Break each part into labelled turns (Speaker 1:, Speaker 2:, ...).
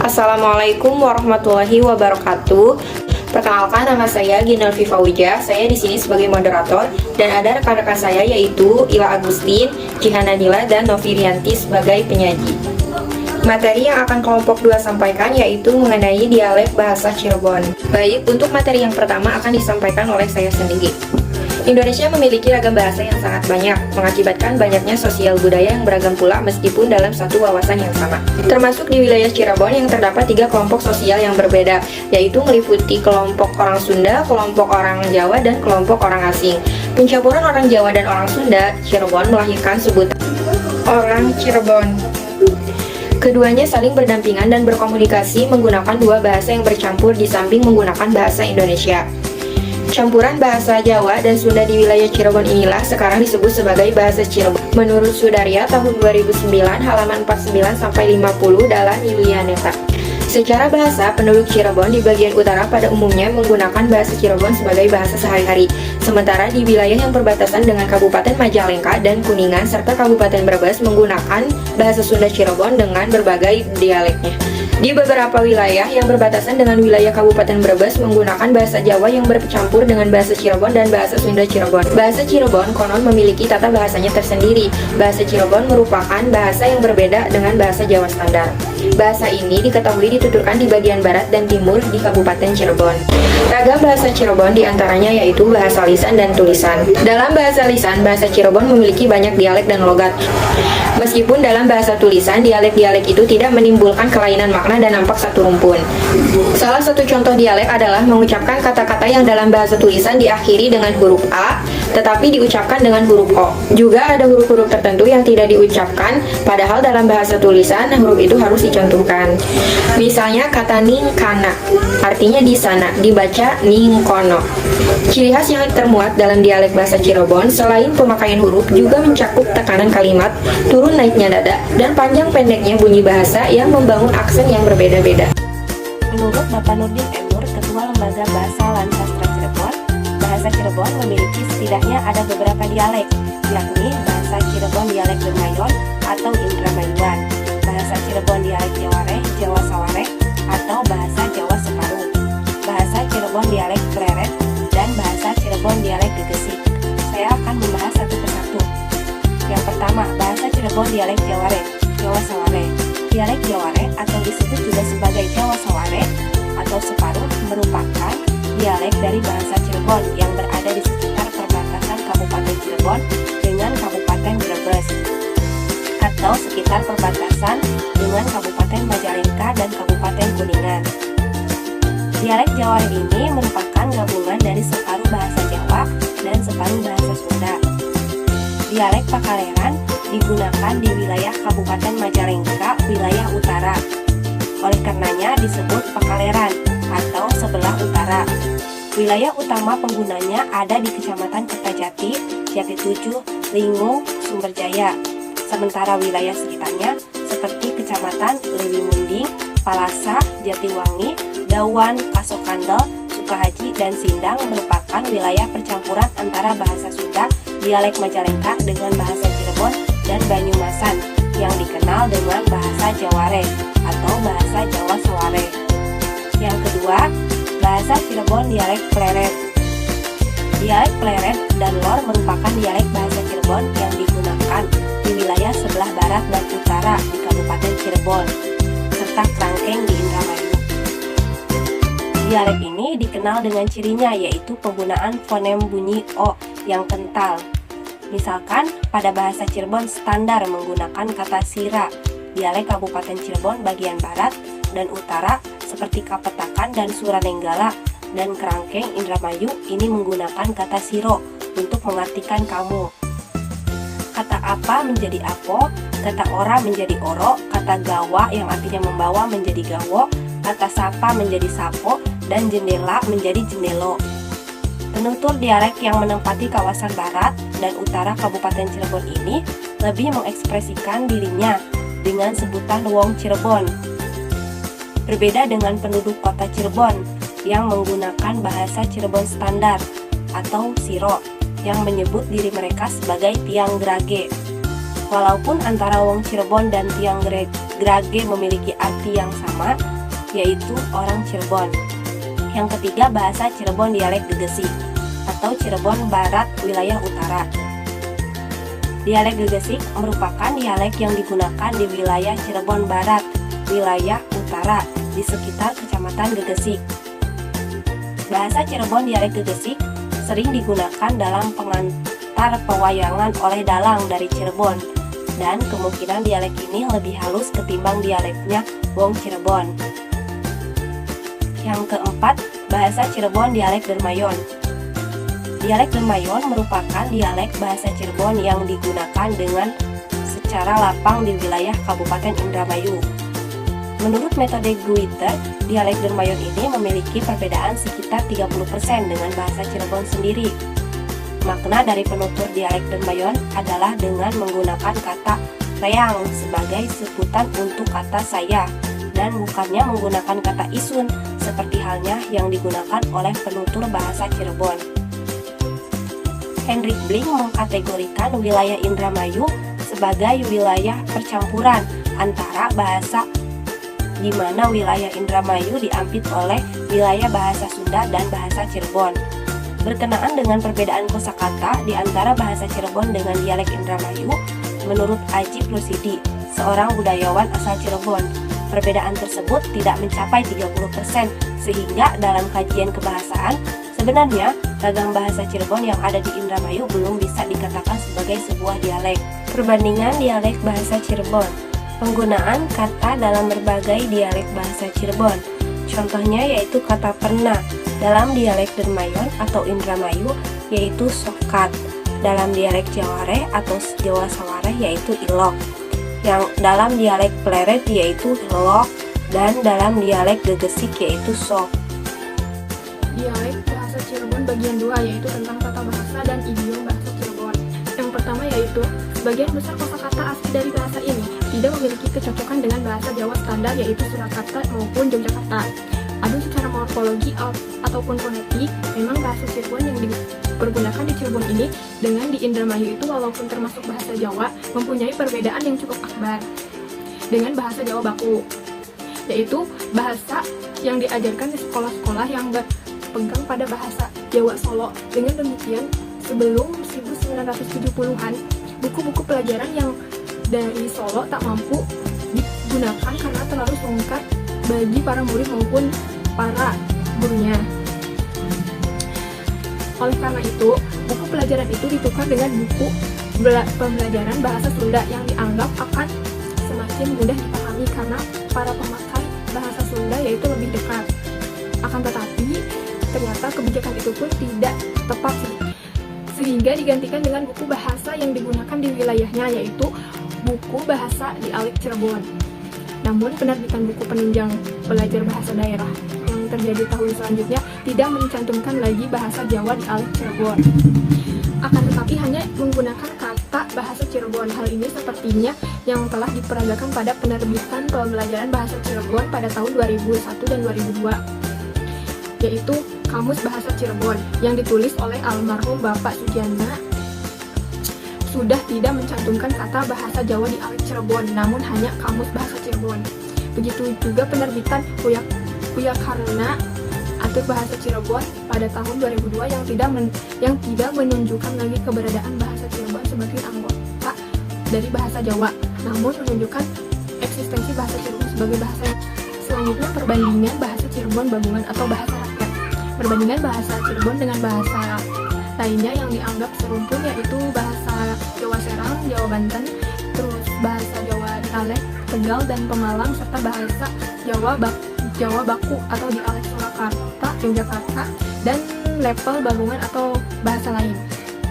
Speaker 1: Assalamualaikum warahmatullahi wabarakatuh. Perkenalkan, nama saya Ginal Viva. Saya di sini sebagai moderator dan ada rekan-rekan saya yaitu Ila Agustin, Jihana Nila, dan Novi Rianti sebagai penyaji. Materi yang akan kelompok 2 sampaikan yaitu mengenai dialek bahasa Cirebon. Baik, untuk materi yang pertama akan disampaikan oleh saya sendiri. Indonesia memiliki ragam bahasa yang sangat banyak, mengakibatkan banyaknya sosial budaya yang beragam pula meskipun dalam satu wawasan yang sama. Termasuk di wilayah Cirebon yang terdapat 3 kelompok sosial yang berbeda, yaitu meliputi kelompok orang Sunda, kelompok orang Jawa, dan kelompok orang asing. Pencampuran orang Jawa dan orang Sunda, Cirebon melahirkan sebutan orang Cirebon. Keduanya saling berdampingan dan berkomunikasi menggunakan 2 bahasa yang bercampur di samping menggunakan bahasa Indonesia. Campuran bahasa Jawa dan Sunda di wilayah Cirebon inilah sekarang disebut sebagai bahasa Cirebon. Menurut Sudarya tahun 2009 halaman 49-50 dalam Yulianeta. Secara bahasa, penduduk Cirebon di bagian utara pada umumnya menggunakan bahasa Cirebon sebagai bahasa sehari-hari. Sementara di wilayah yang berbatasan dengan Kabupaten Majalengka dan Kuningan serta Kabupaten Brebes menggunakan bahasa Sunda Cirebon dengan berbagai dialeknya. Di beberapa wilayah yang berbatasan dengan wilayah Kabupaten Brebes menggunakan bahasa Jawa yang bercampur dengan bahasa Cirebon dan bahasa Sunda Cirebon. Bahasa Cirebon konon memiliki tata bahasanya tersendiri. Bahasa Cirebon merupakan bahasa yang berbeda dengan bahasa Jawa standar. Bahasa ini diketahui dituturkan di bagian barat dan timur di Kabupaten Cirebon. Ragam bahasa Cirebon diantaranya yaitu bahasa lisan dan tulisan. Dalam bahasa lisan, bahasa Cirebon memiliki banyak dialek dan logat. Meskipun dalam bahasa tulisan, dialek-dialek itu tidak menimbulkan kelainan makna dan nampak satu rumpun. Salah satu contoh dialek adalah mengucapkan kata-kata yang dalam bahasa tulisan diakhiri dengan huruf A, tetapi diucapkan dengan huruf O. Juga ada huruf-huruf tertentu yang tidak diucapkan, padahal dalam bahasa tulisan huruf itu harus dicontohkan. Misalnya kata ningkana, artinya di sana, dibaca ningkono. Ciri khas yang termuat dalam dialek bahasa Cirebon selain pemakaian huruf juga mencakup tekanan kalimat, turun naiknya dada, dan panjang pendeknya bunyi bahasa yang membangun aksen yang berbeda-beda.
Speaker 2: Menurut Bapak Nurdin Emur, Ketua Lembaga Bahasa lan Sastra Cirebon, bahasa Cirebon memiliki setidaknya ada beberapa dialek, yakni bahasa Cirebon dialek Bermayon atau Indramayuan, bahasa Cirebon dialek Jaware, Jawa Saware, atau bahasa Jawa Separuh, bahasa Cirebon dialek Pleret, dan bahasa Cirebon dialek Gegesik. Saya akan membahas satu persatu. Yang pertama, bahasa Cirebon dialek Jaware, Jawa Saware. Dialek Jaware atau disebut juga sebagai Jawa Saware atau Separuh merupakan dialek dari bahasa Cirebon yang berada di sekitar perbatasan Kabupaten Cirebon dengan Kabupaten Brebes atau sekitar perbatasan dengan Kabupaten Majalengka dan Kabupaten Kuningan. Dialek Jaware ini merupakan gabungan dari separuh bahasa Jawa dan separuh bahasa Sunda. Dialek Pakaleran digunakan di wilayah Kabupaten Majalengka, wilayah utara. Oleh karenanya disebut Pakaleran atau sebelah utara. Wilayah utama penggunanya ada di Kecamatan Kertajati, Jatitujuh, Lingung, Sumberjaya. Sementara wilayah sekitarnya seperti Kecamatan Lewi Munding, Palasa, Jatiwangi, Dawan, Kasokandel, Sukahaji, dan Sindang merupakan wilayah percampuran antara bahasa Sunda, dialek Majalengka dengan bahasa Cirebon dan Banyumasan yang dikenal dengan bahasa Jaware atau bahasa Jawa Saware. Yang kedua, bahasa Cirebon dialek Pleret. Dialek Pleret dan Lor merupakan dialek bahasa Cirebon yang digunakan di wilayah sebelah barat dan utara di Kabupaten Cirebon serta Krangkeng di Indramayu. Dialek ini dikenal dengan cirinya yaitu penggunaan fonem bunyi O yang kental. Misalkan pada bahasa Cirebon standar menggunakan kata sira, dialek Kabupaten Cirebon bagian barat dan utara seperti Kapetakan dan Suranenggala dan Krangkeng Indramayu ini menggunakan kata siro untuk mengartikan kamu. Kata apa menjadi apo, kata ora menjadi oro, kata gawa yang artinya membawa menjadi gawo, kata sapa menjadi sapo, dan jendela menjadi jendelo. Penutur dialek yang menempati kawasan barat dan utara Kabupaten Cirebon ini lebih mengekspresikan dirinya dengan sebutan Wong Cirebon. Berbeda dengan penduduk kota Cirebon yang menggunakan bahasa Cirebon standar atau siro yang menyebut diri mereka sebagai Tiang Grage. Walaupun antara Wong Cirebon dan Tiang Grage memiliki arti yang sama, yaitu orang Cirebon. Yang ketiga, bahasa Cirebon dialek Gegesik atau Cirebon Barat wilayah utara. Dialek Gegesik merupakan dialek yang digunakan di wilayah Cirebon Barat wilayah utara di sekitar Kecamatan Gegesik. Bahasa Cirebon dialek Gegesik sering digunakan dalam pengantar pewayangan oleh dalang dari Cirebon, dan kemungkinan dialek ini lebih halus ketimbang dialeknya wong Cirebon. Yang keempat, bahasa Cirebon dialek Dermayon. Dialek Dermayon merupakan dialek bahasa Cirebon yang digunakan dengan secara lapang di wilayah Kabupaten Indramayu. Menurut metode Guiter, dialek Dermayon ini memiliki perbedaan sekitar 30% dengan bahasa Cirebon sendiri. Makna dari penutur dialek Dermayon adalah dengan menggunakan kata reang sebagai sebutan untuk kata saya, dan bukannya menggunakan kata isun seperti halnya yang digunakan oleh penutur bahasa Cirebon. Hendrik Bling mengkategorikan wilayah Indramayu sebagai wilayah percampuran antara bahasa di mana wilayah Indramayu diapit oleh wilayah bahasa Sunda dan bahasa Cirebon. Berkenaan dengan perbedaan kosakata di antara bahasa Cirebon dengan dialek Indramayu, menurut Ajib Rusidi, seorang budayawan asal Cirebon, perbedaan tersebut tidak mencapai 30%, sehingga dalam kajian kebahasaan, sebenarnya ragam bahasa Cirebon yang ada di Indramayu belum bisa dikatakan sebagai sebuah dialek. Perbandingan dialek bahasa Cirebon. Penggunaan kata dalam berbagai dialek bahasa Cirebon. Contohnya yaitu kata pernah dalam dialek Dermayon atau Indramayu yaitu sokat, dalam dialek Jaware atau Jawa Saware yaitu ilok, yang dalam dialek Pleret yaitu lok, dan dalam dialek Gegesik yaitu sok.
Speaker 3: Dialek bahasa Cirebon bagian 2 yaitu tentang tata bahasa dan idiom bahasa Cirebon. Yang pertama yaitu sebagian besar kosakata asli dari bahasa ini tidak memiliki kecocokan dengan bahasa Jawa standar yaitu Surakarta maupun Yogyakarta. Adapun secara morfologi ataupun fonetik, memang bahasa Cirebon yang dipergunakan di Cirebon ini dengan di Indramayu itu walaupun termasuk bahasa Jawa mempunyai perbedaan yang cukup akbar dengan bahasa Jawa baku, yaitu bahasa yang diajarkan di sekolah-sekolah yang berpegang pada bahasa Jawa Solo. Dengan demikian, sebelum 1970-an, buku-buku pelajaran yang dari Solo tak mampu digunakan karena terlalu sungkat bagi para murid maupun para gurunya. Oleh karena itu, buku pelajaran itu ditukar dengan buku pembelajaran bahasa Sunda yang dianggap akan semakin mudah dipahami karena para pemakai bahasa Sunda yaitu lebih dekat. Akan tetapi, ternyata kebijakan itu pun tidak tepat sehingga digantikan dengan buku bahasa yang digunakan di wilayahnya yaitu buku bahasa dialek Cirebon. Namun penerbitan buku penunjang belajar bahasa daerah yang terjadi tahun selanjutnya tidak mencantumkan lagi bahasa Jawa dialek Cirebon. Akan tetapi hanya menggunakan kata bahasa Cirebon. Hal ini sepertinya yang telah diperagakan pada penerbitan pembelajaran bahasa Cirebon pada tahun 2001 dan 2002, yaitu Kamus Bahasa Cirebon yang ditulis oleh almarhum Bapak Sugiana. Sudah tidak mencantumkan kata bahasa Jawa dialek Cirebon, namun hanya Kamus Bahasa Cirebon. Begitu juga penerbitan Kuyakarna Atur Bahasa Cirebon pada tahun 2002 yang tidak menunjukkan lagi keberadaan bahasa Cirebon sebagai anggota dari bahasa Jawa, namun menunjukkan eksistensi bahasa Cirebon sebagai bahasa. Selanjutnya, perbandingan bahasa Cirebon Babungan atau bahasa rakyat. Perbandingan bahasa Cirebon dengan bahasa lainnya yang dianggap serumpun yaitu bahasa Jawa Serang, Jawa Banten, terus bahasa Jawa dialek Tegal dan Pemalang, serta bahasa Jawa Baku atau dialek Surakarta, Yogyakarta, dan level Babungan atau bahasa lain.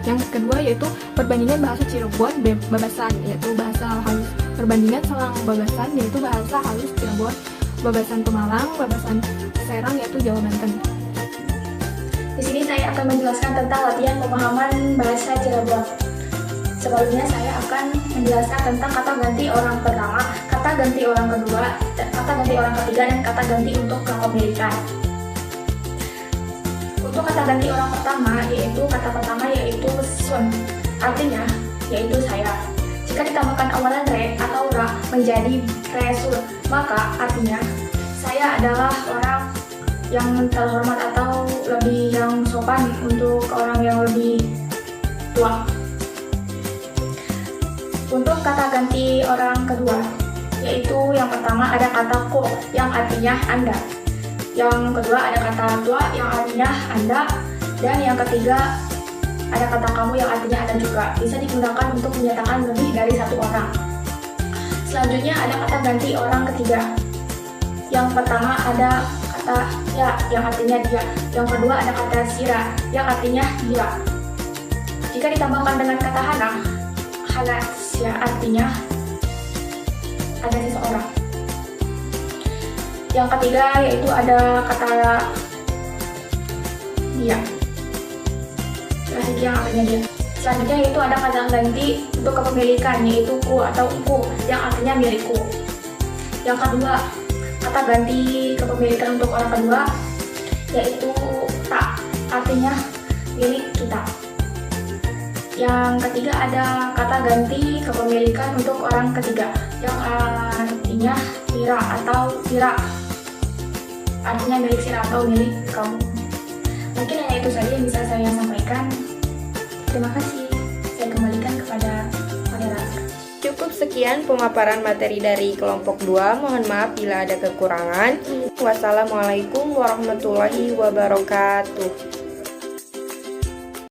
Speaker 3: Yang kedua yaitu perbandingan bahasa Cirebon Babasan yaitu bahasa halus. Perbandingan Selang Babasan yaitu bahasa halus Cirebon, Babasan Pemalang, Babasan Serang yaitu Jawa Banten.
Speaker 4: Di sini saya akan menjelaskan tentang latihan pemahaman bahasa Cirebon. Sebelumnya saya akan menjelaskan tentang kata ganti orang pertama, kata ganti orang kedua, kata ganti orang ketiga, dan kata ganti untuk kepemilikan. Untuk kata ganti orang pertama, kata pertama yaitu sun, artinya yaitu saya. Jika ditambahkan awalan re atau ra menjadi resul, maka artinya saya adalah orang yang terhormat atau lebih yang sopan untuk orang yang lebih tua. Untuk kata ganti orang kedua, yaitu yang pertama ada kata ko yang artinya Anda. Yang kedua ada kata tua yang artinya Anda. Dan yang ketiga ada kata kamu yang artinya Anda juga. Bisa digunakan untuk menyatakan lebih dari satu orang. Selanjutnya ada kata ganti orang ketiga. Yang pertama ada kata ya yang artinya dia. Yang kedua ada kata sira yang artinya dia. Jika ditambahkan dengan kata hana ya artinya ada seseorang. Yang ketiga yaitu ada kata dia. Yang artinya dia. Selanjutnya yaitu ada kata ganti untuk kepemilikan, yaitu ku atau ku yang artinya milikku. Yang kedua, kata ganti kepemilikan untuk orang kedua yaitu tak, artinya milik kita. Yang ketiga ada kata ganti kepemilikan untuk orang ketiga yang artinya sira atau sira, artinya milik sira atau milik kamu. Mungkin hanya itu saja yang bisa saya sampaikan. Terima kasih. Saya kembalikan kepada moderator.
Speaker 1: Cukup sekian pemaparan materi dari kelompok 2. Mohon maaf bila ada kekurangan. Wassalamualaikum warahmatullahi wabarakatuh.